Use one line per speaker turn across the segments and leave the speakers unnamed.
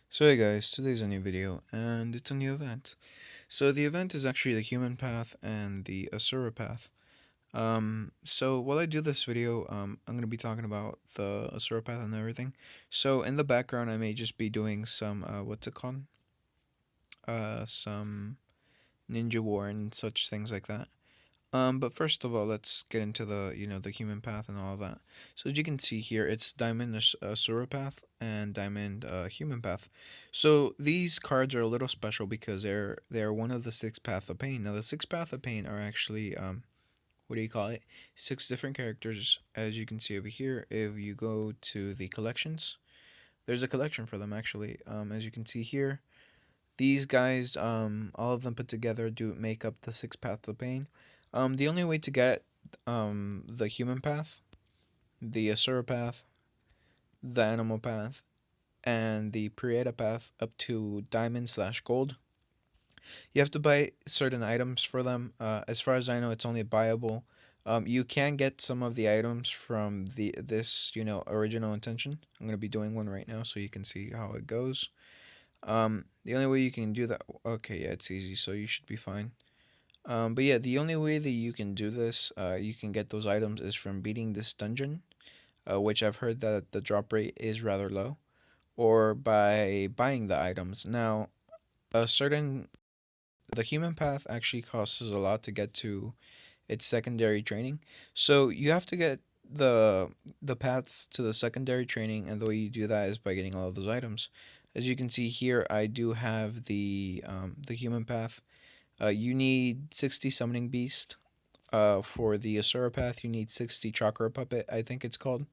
So hey guys, today's a new video and it's a new event. So the event is actually the human path and the asura path. So while I do this video, I'm gonna be talking about the asura path and everything. So in the background, I may just be doing some what's it called? Some ninja war and such things like that. But first of all, let's get into the human path and all of that. So as you can see here, it's Diamond Asura path and Diamond human path. So these cards are a little special because they're one of the six path of pain. Now the six path of pain are actually what do you call it? Six different characters, as you can see over here. If you go to the collections, there's a collection for them actually. As you can see here, these guys, all of them put together, do make up the six paths of pain. The only way to get the human path, the asura path, the animal path, and the Prieta path up to diamond slash gold, you have to buy certain items for them. As far as I know, it's only buyable. You can get some of the items from this original intention. I'm gonna be doing one right now, so you can see how it goes. The only way you can do that, okay, yeah, it's easy, so you should be fine. But yeah, the only way that you can do this, you can get those items is from beating this dungeon, which I've heard that the drop rate is rather low, or by buying the items. Now, a certain the human path actually costs a lot to get to its secondary training, so you have to get the paths to the secondary training, and the way you do that is by getting all of those items. As you can see here, I do have the human path. You need 60 summoning beast. For the asura path, you need 60 chakra puppet, I think it's called.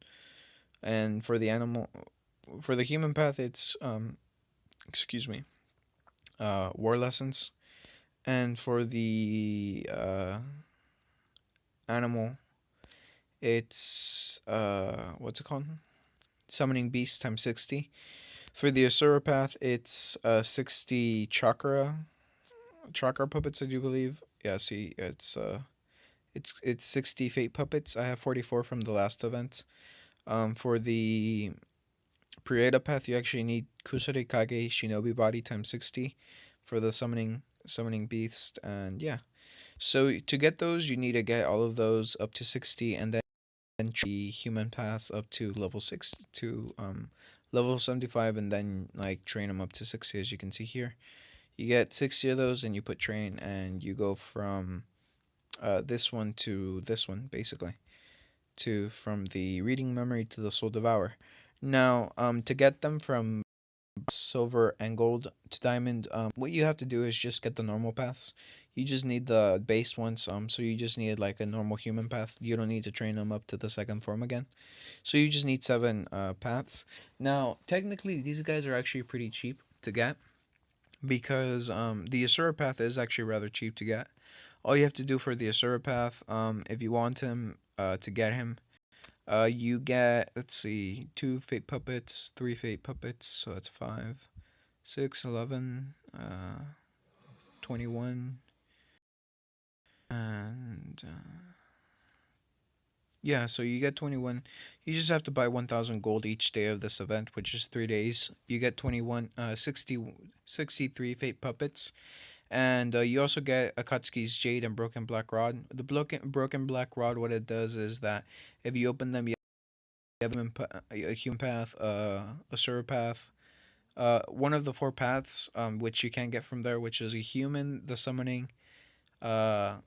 And for the human path, it's excuse me, war lessons. And for the animal, it's what's it called? Summoning beast times 60. For the asura path, it's 60 chakra puppets, I do believe. Yeah, see, it's 60 fate puppets. I have 44 from the last event. For the Prieta path, you actually need Kusare Kage Shinobi body times 60 for the summoning beast, and yeah. So to get those, you need to get all of those up to 60, and then the human pass up to level 6 to level 75, and then like train them up to 60, as you can see here. You get 60 of those, and you put train, and you go from this one to this one, basically, to from the reading memory to the soul devour. Now, to get them from silver and gold to diamond, what you have to do is just get the normal paths. You just need the base ones. So you just need like a normal human path. You don't need to train them up to the second form again. So you just need seven paths. Now, technically, these guys are actually pretty cheap to get because the Asura path is actually rather cheap to get. All you have to do for the Asura path, if you want him to get him, you get, let's see, two fate puppets, three fate puppets, so that's 5, 6, 11, 21, and yeah, so you get 21. You just have to buy 1,000 gold each day of this event, which is 3 days. You get 63 fate puppets. And you also get Akatsuki's Jade and Broken Black Rod. The Broken Black Rod, what it does is that if you open them, you have a human path, a Sura path, one of the four paths, which you can get from there, which is a human, the summoning, uh,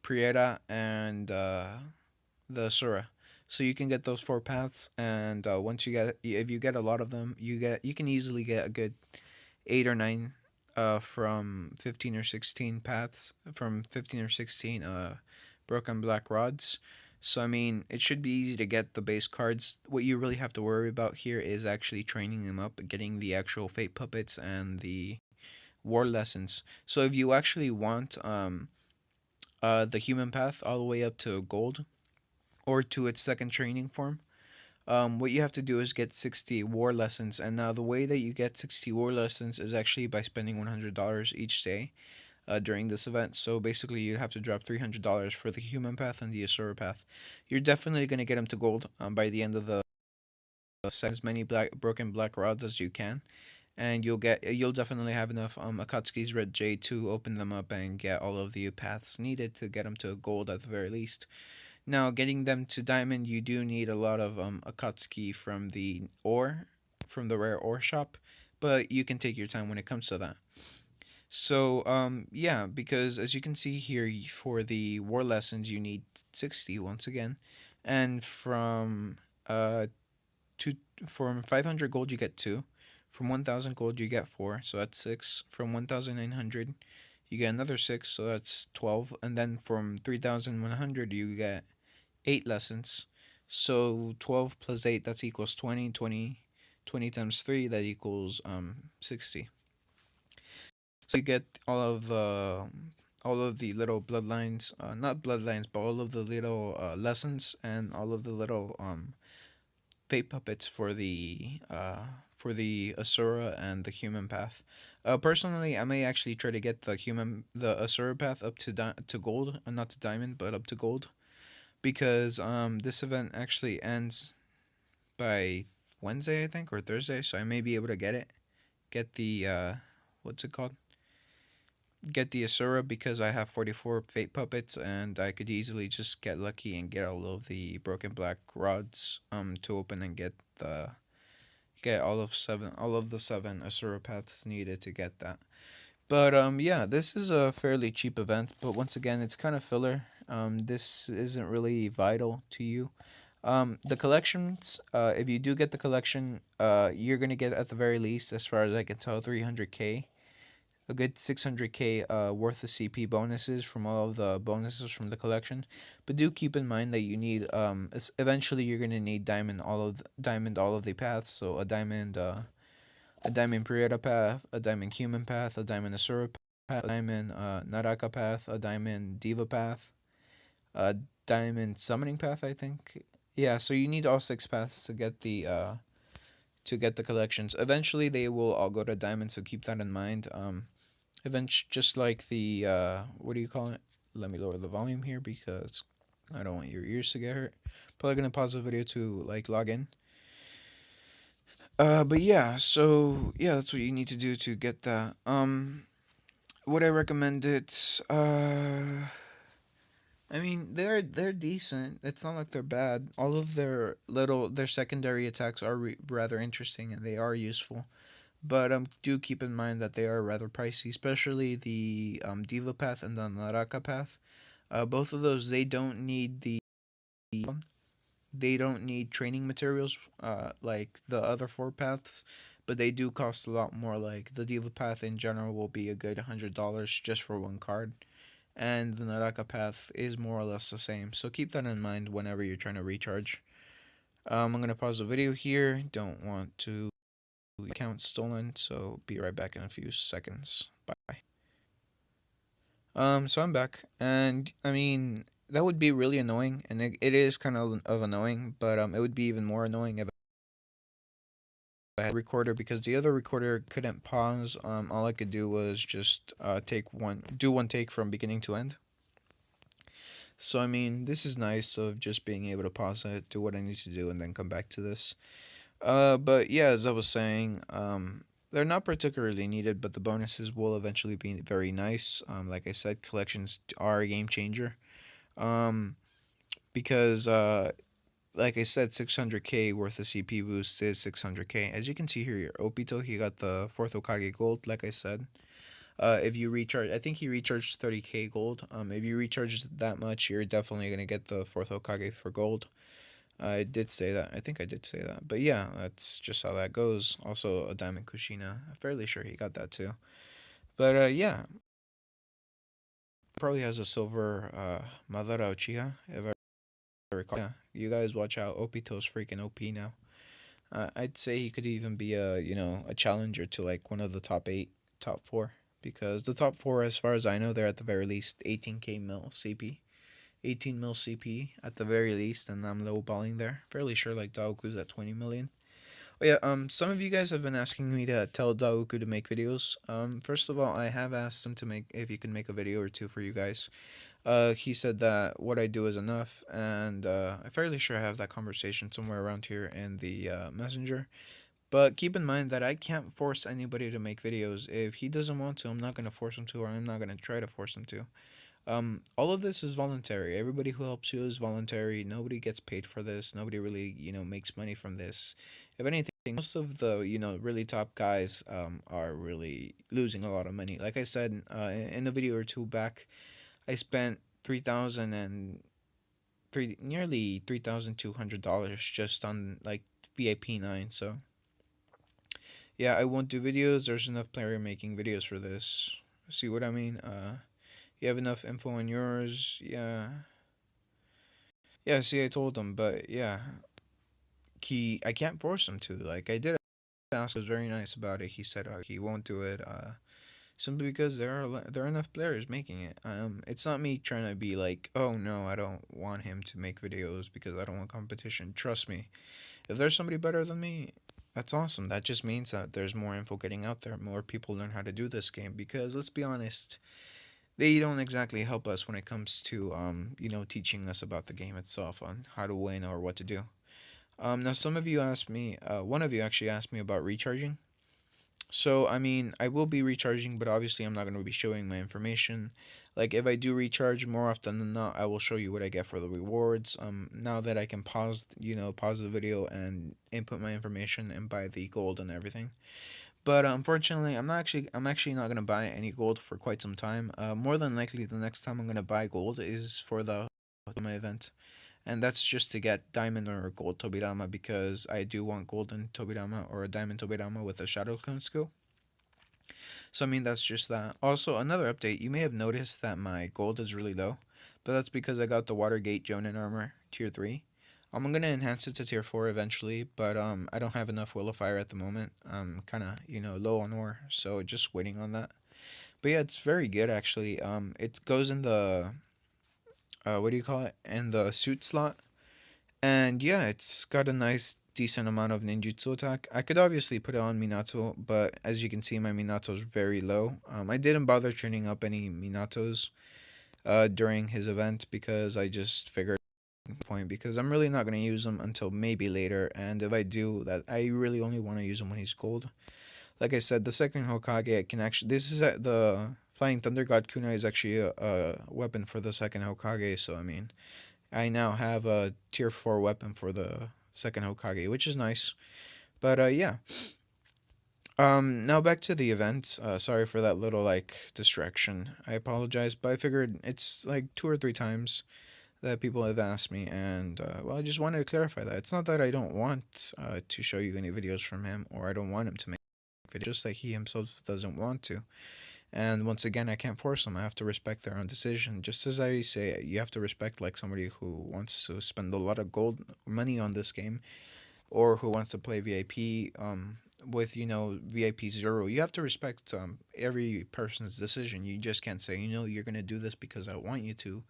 Prieta, and the Sura. So you can get those four paths, and once you get, if you get a lot of them, you can easily get a good 8 or 9 from 15 or 16 paths, from 15 or 16 broken black rods. So I mean, it should be easy to get the base cards. What you really have to worry about here is actually training them up, getting the actual fate puppets and the war lessons. So if you actually want the human path all the way up to gold or to its second training form, what you have to do is get 60 war lessons. And now the way that you get 60 war lessons is actually by spending $100 each day during this event. So basically, you have to drop $300 for the human path and the Asura path. You're definitely going to get them to gold by the end of the set as many broken black rods as you can. and you'll definitely have enough Akatsuki's Red Jade to open them up and get all of the paths needed to get them to gold at the very least. Now, getting them to diamond, you do need a lot of Akatsuki from the rare ore shop, but you can take your time when it comes to that. So, yeah, because as you can see here, for the war lessons, you need 60 once again, and uh two from 500 gold you get two, from 1,000 gold you get four, so that's six. From 1,900 you get another six, so that's 12, and then from 3,100 you get eight lessons. So 12 plus 8, that's equals 20. 20 times 3, that equals 60. So you get all of the little bloodlines, not bloodlines, but all of the little lessons and all of the little fate puppets for the Asura and the human path. Personally, I may actually try to get the Asura path up to gold, not to diamond, but up to gold, because this event actually ends by Wednesday, I think, or Thursday, so I may be able to get the what's it called? Get the Asura, because I have 44 Fate Puppets, and I could easily just get lucky and get all of the Broken Black Rods to open and get all of the seven Asura paths needed to get that. But yeah, this is a fairly cheap event, but once again, it's kind of filler. This isn't really vital to you. The collections, if you do get the collection, you're gonna get at the very least, as far as I can tell, 300k, a good 600k worth of CP bonuses from all of the bonuses from the collection. But do keep in mind that you need eventually you're gonna need diamond all of the paths. So a diamond Prieta path, a diamond human path, a diamond Asura path, a diamond Naraka path, a diamond Diva path, a diamond summoning path, I think. Yeah, so you need all six paths to get the collections. Eventually they will all go to diamond, so keep that in mind. Just like the what do you call it? Let me lower the volume here because I don't want your ears to get hurt. Probably gonna pause the video to like log in. But yeah, so yeah, that's what you need to do to get that. Would I recommend it? I mean, they're decent. It's not like they're bad. All of their secondary attacks are rather interesting and they are useful. But do keep in mind that they are rather pricey, especially the Diva path and the Naraka path. Both of those, they don't need training materials like the other four paths, but they do cost a lot more. Like the Diva path in general will be a good $100 just for one card, and the Naraka path is more or less the same. So keep that in mind whenever you're trying to recharge. I'm gonna pause the video here. Don't want to account stolen, so be right back in a few seconds. Bye. So I'm back, and I mean that would be really annoying, and it is kind of annoying, but it would be even more annoying if I had a recorder, because the other recorder couldn't pause. All I could do was just do one take from beginning to end. So I mean, this is nice of just being able to pause it, do what I need to do, and then come back to this. But yeah, as I was saying, they're not particularly needed, but the bonuses will eventually be very nice. Like I said, collections are a game changer. Um, because like I said, 600k worth of CP boost is 600k. As you can see here, Obito, he got the fourth Okage gold. Like I said, if you recharge, I think he recharged 30k gold. If you recharge that much, you're definitely gonna get the fourth Okage for gold. I did say that. I think I did say that. But yeah, that's just how that goes. Also, a Diamond Kushina. I'm fairly sure he got that too. But yeah, probably has a silver Madara Uchiha, if I recall. Yeah, you guys watch out. Obito's freaking OP now. I'd say he could even be a challenger to like one of the top eight, top four. Because the top four, as far as I know, they're at the very least 18k mil CP. 18 mil CP at the very least, and I'm lowballing there. Fairly sure like Daoku's at 20 million. Oh yeah, some of you guys have been asking me to tell Daoku to make videos. First of all, I have asked him to make if he can make a video or two for you guys. He said that what I do is enough, and I'm fairly sure I have that conversation somewhere around here in the messenger. But keep in mind that I can't force anybody to make videos. If he doesn't want to, I'm not gonna force him to, or I'm not gonna try to force him to. All of this is voluntary. Everybody who helps you is voluntary. Nobody gets paid for this. Nobody really, makes money from this. If anything, most of the, really top guys are really losing a lot of money. Like I said, in a video or two back, I spent 3,000 and nearly $3,200 just on like VIP 9. So yeah, I won't do videos. There's enough player making videos for this. See what I mean? You have enough info on yours. Yeah. Yeah, see, I told him, but yeah, I can't force him to. Like, I did ask, was very nice about it. He said he won't do it, simply because there are enough players making it. It's not me trying to be like, oh no, I don't want him to make videos because I don't want competition. Trust me, if there's somebody better than me, that's awesome. That just means that there's more info getting out there, more people learn how to do this game. Because let's be honest, they don't exactly help us when it comes to teaching us about the game itself on how to win or what to do. Now some of you asked me, one of you actually asked me about recharging. So I mean, I will be recharging, but obviously I'm not going to be showing my information. Like if I do recharge, more often than not, I will show you what I get for the rewards. Now that I can pause the video and input my information and buy the gold and everything. But unfortunately, I'm actually not gonna buy any gold for quite some time. More than likely, the next time I'm gonna buy gold is for the my event, and that's just to get diamond or gold Tobirama because I do want golden Tobirama or a diamond Tobirama with a shadow clone skill. So I mean that's just that. Also, another update: you may have noticed that my gold is really low, but that's because I got the Watergate Jonin armor tier 3. I'm gonna enhance it to tier 4 eventually, but I don't have enough Will of Fire at the moment. I'm kind of low on ore, so just waiting on that. But yeah, it's very good actually. It goes in the what do you call it? In the suit slot, and yeah, it's got a nice decent amount of ninjutsu attack. I could obviously put it on Minato, but as you can see, my Minato's very low. I didn't bother training up any Minatos during his event because I just figured point because I'm really not going to use him until maybe later, and if I do that, I really only want to use him when he's gold. Like I said, the second Hokage can actually, this is the Flying Thunder God Kunai is actually a weapon for the second Hokage, so I mean, I now have a tier 4 weapon for the second Hokage, which is nice. But yeah. Now back to the event. Sorry for that little like distraction. I apologize, but I figured it's like 2 or 3 times that people have asked me, and well, I just wanted to clarify that it's not that I don't want to show you any videos from him, or I don't want him to make videos, just like he himself doesn't want to. And once again, I can't force them. I have to respect their own decision. Just as I say, you have to respect like somebody who wants to spend a lot of gold money on this game, or who wants to play VIP with VIP 0. You have to respect every person's decision. You just can't say you're gonna do this because I want you to,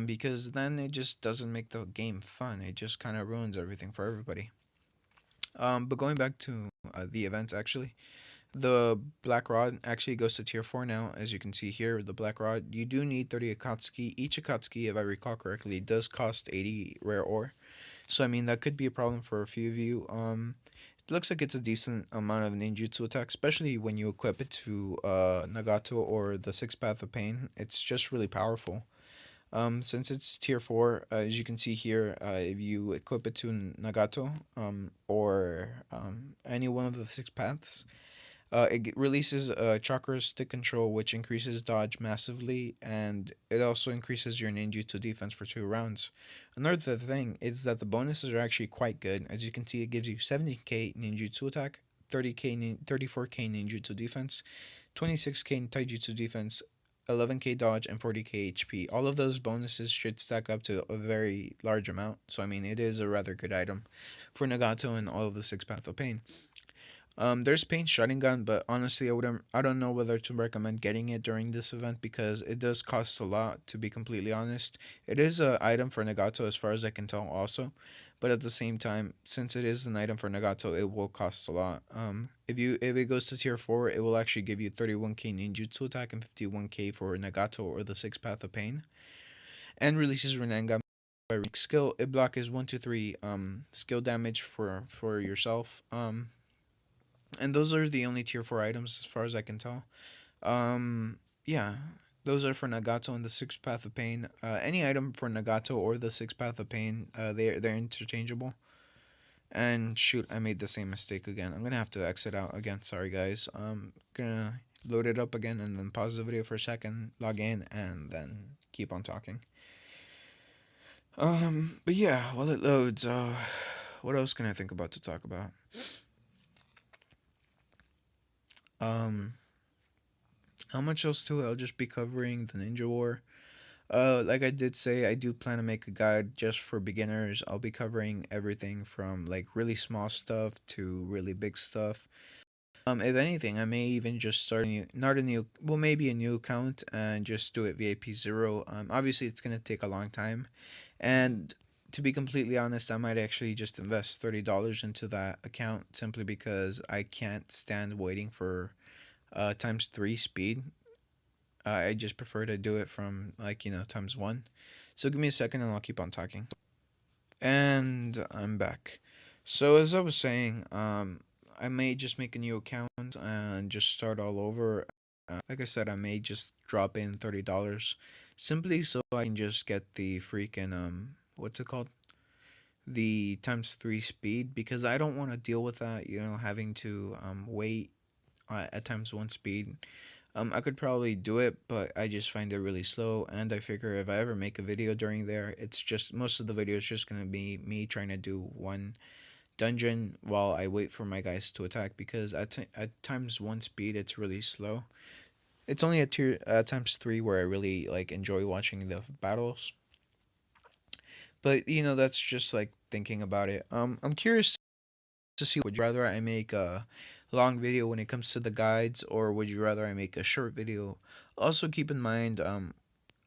because then it just doesn't make the game fun. It just kind of ruins everything for everybody. But going back to the events, actually, the Black Rod actually goes to tier 4 now. As you can see here, the Black Rod, you do need 30 Akatsuki. Each Akatsuki, if I recall correctly, does cost 80 rare ore. So, I mean, that could be a problem for a few of you. It looks like it's a decent amount of ninjutsu attack, especially when you equip it to Nagato or the Sixth Path of Pain. It's just really powerful. Since it's tier 4, as you can see here, if you equip it to Nagato, or any one of the 6 paths, it releases a chakra stick control, which increases dodge massively, and it also increases your ninjutsu defense for 2 rounds. Another thing is that the bonuses are actually quite good. As you can see, it gives you 70k ninjutsu attack, 34k ninjutsu defense, 26k taijutsu defense, 11k dodge, and 40k HP. All of those bonuses should stack up to a very large amount. So I mean, it is a rather good item for Nagato and all of the 6 Path of Pain. There's Pain Sharingan, but honestly, I don't know whether to recommend getting it during this event because it does cost a lot. To be completely honest, it is a item for Nagato as far as I can tell, also, but at the same time, since it is an item for Nagato, it will cost a lot. If it goes to tier 4, it will actually give you 31k ninjutsu attack and 51k for Nagato or the 6 Path of Pain, and releases Renanga by skill. It block is 1 2 3 skill damage for yourself. And those are the only tier 4 items as far as I can tell. Yeah, those are for Nagato and the Sixth Path of Pain. Any item for Nagato or the Sixth Path of Pain, they're interchangeable. And shoot, I made the same mistake again. I'm gonna have to exit out again. Sorry, guys. Gonna load it up again and then pause the video for a second, log in, and then keep on talking. But yeah, while it loads, what else can I think about to talk about? Um, how much else to it? I'll just be covering the Ninja War. Like I did say, I do plan to make a guide just for beginners. I'll be covering everything from like really small stuff to really big stuff. If anything, I may even just start a new, not a new, well, maybe a new account and just do it VIP zero. Obviously, it's gonna take a long time, and to be completely honest, I might actually just invest $30 into that account simply because I can't stand waiting for times three speed. I just prefer to do it from like times one. So give me a second and I'll keep on talking. And I'm back. So as I was saying, I may just make a new account and just start all over. Like I said, I may just drop in $30 simply so I can just get the freaking what's it called? The times three speed because I don't want to deal with that. Having to wait at times one speed. I could probably do it, but I just find it really slow. And I figure if I ever make a video during there, it's just most of the video is just gonna be me trying to do one dungeon while I wait for my guys to attack because at times one speed it's really slow. It's only at tier times three where I really like enjoy watching the battles. But that's just like thinking about it. I'm curious to see, would you rather I make a long video when it comes to the guides, or would you rather I make a short video? Also keep in mind,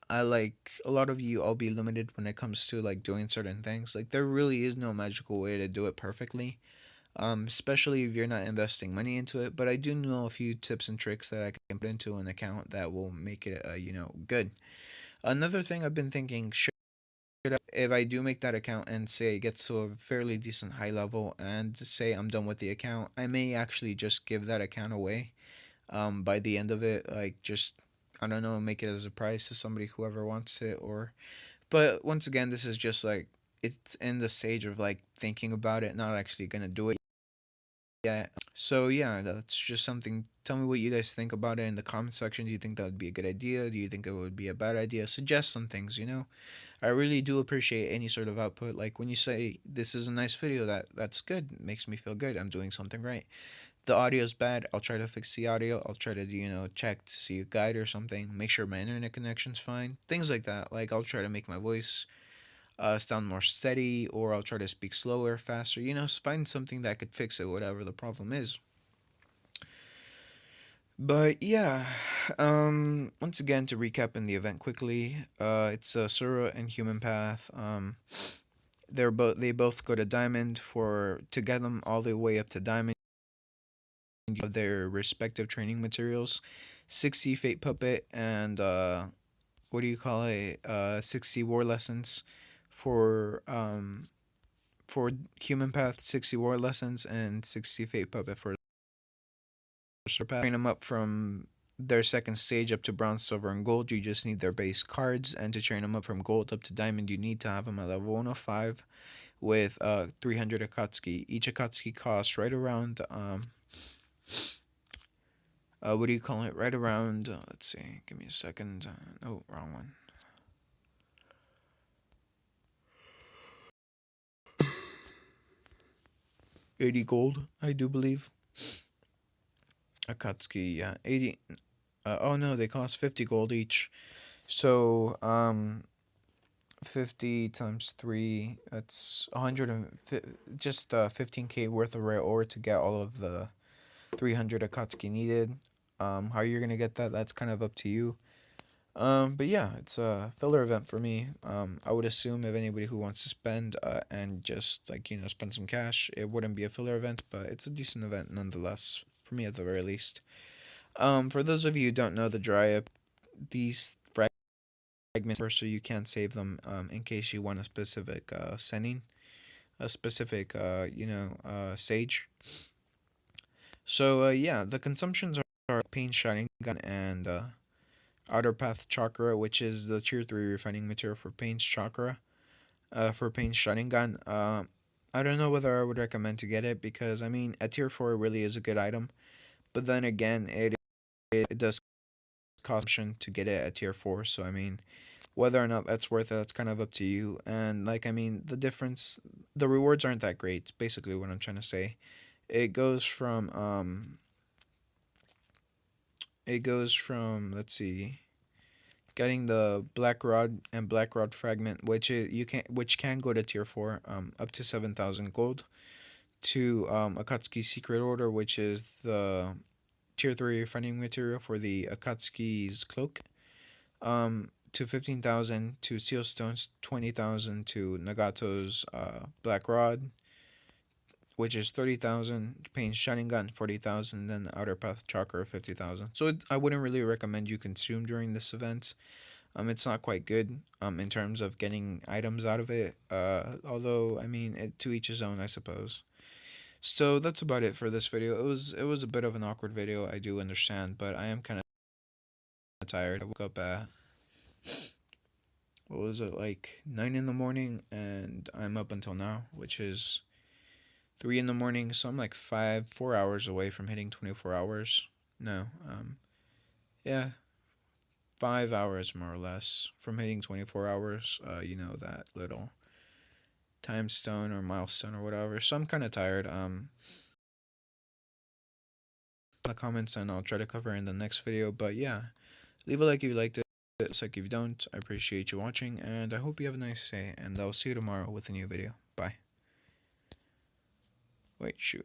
I like a lot of you, I'll be limited when it comes to like doing certain things. Like there really is no magical way to do it perfectly. Especially if you're not investing money into it. But I do know a few tips and tricks that I can put into an account that will make it, good. Another thing I've been thinking, if I do make that account and say it gets to a fairly decent high level and say I'm done with the account, I may actually just give that account away. By the end of it, like just I don't know, make it as a prize to somebody whoever wants it. Or, but once again, this is just like it's in the stage of like thinking about it, not actually gonna do it yet. So yeah, that's just something. Tell me what you guys think about it in the comment section. Do you think that would be a good idea? Do you think it would be a bad idea? Suggest some things. I really do appreciate any sort of output. Like when you say this is a nice video, that's good. It makes me feel good. I'm doing something right. The audio's bad. I'll try to fix the audio. I'll try to check to see a guide or something. Make sure my internet connection's fine. Things like that. Like I'll try to make my voice sound more steady, or I'll try to speak slower, faster. Find something that could fix it, whatever the problem is. But yeah, once again to recap in the event quickly, it's Sura and Human Path. They both go to Diamond for to get them all the way up to Diamond. Of their respective training materials, 60 Fate Puppet and what do you call it? 60 War Lessons for Human Path, 60 War Lessons and 60 Fate Puppet for Surpass. Train them up from their second stage up to bronze, silver, and gold. You just need their base cards, and to train them up from gold up to diamond, you need to have them at level 105 with 300 Akatsuki. Each Akatsuki costs right around what do you call it? Right around let's see, give me a second. No, wrong one. 80 gold, I do believe. Akatsuki, yeah, 80. Oh no, they cost 50 gold each. So 50 times 3, that's 100 and just 15k worth of rare ore to get all of the 300 Akatsuki needed. How you're gonna get that, that's kind of up to you. But yeah, it's a filler event for me. I would assume if anybody who wants to spend and just like spend some cash, it wouldn't be a filler event, but it's a decent event nonetheless for me at the very least. For those of you who don't know the dry up, these fragments are so you can't save them in case you want a specific setting, a specific sage. So yeah, the consumptions are Pain Shining Gun and Outer Path Chakra, which is the tier 3 refining material for Pain's Chakra. For Pain's Shining Gun. I don't know whether I would recommend to get it because I mean a tier 4 really is a good item, but then again it does cost to get it at tier 4. So I mean whether or not that's worth it, that's kind of up to you. And like I mean the rewards aren't that great. It's basically what I'm trying to say. It goes from let's see, getting the black rod and black rod fragment, which can go to tier 4, up to 7,000 gold, to Akatsuki's secret order, which is the tier 3 refining material for the Akatsuki's cloak, to 15,000 to seal stones, 20,000 to Nagato's black rod, which is 30,000, Pain's Shining Gun 40,000, then the Outer Path Chakra 50,000. So I wouldn't really recommend you consume during this event. It's not quite good in terms of getting items out of it. Although I mean, to each his own, I suppose. So that's about it for this video. It was a bit of an awkward video, I do understand, but I am kind of tired. I woke up at, what was it, like 9 in the morning, and I'm up until now, which is 3 in the morning. So I'm like 4 hours away from hitting 24 hours. No, yeah, 5 hours more or less from hitting 24 hours. That little time stone or milestone or whatever. So I'm kind of tired. The comments and I'll try to cover in the next video. But yeah, leave a like if you liked it. Dislike if you don't. I appreciate you watching, and I hope you have a nice day. And I'll see you tomorrow with a new video. Bye. Wait, shoot.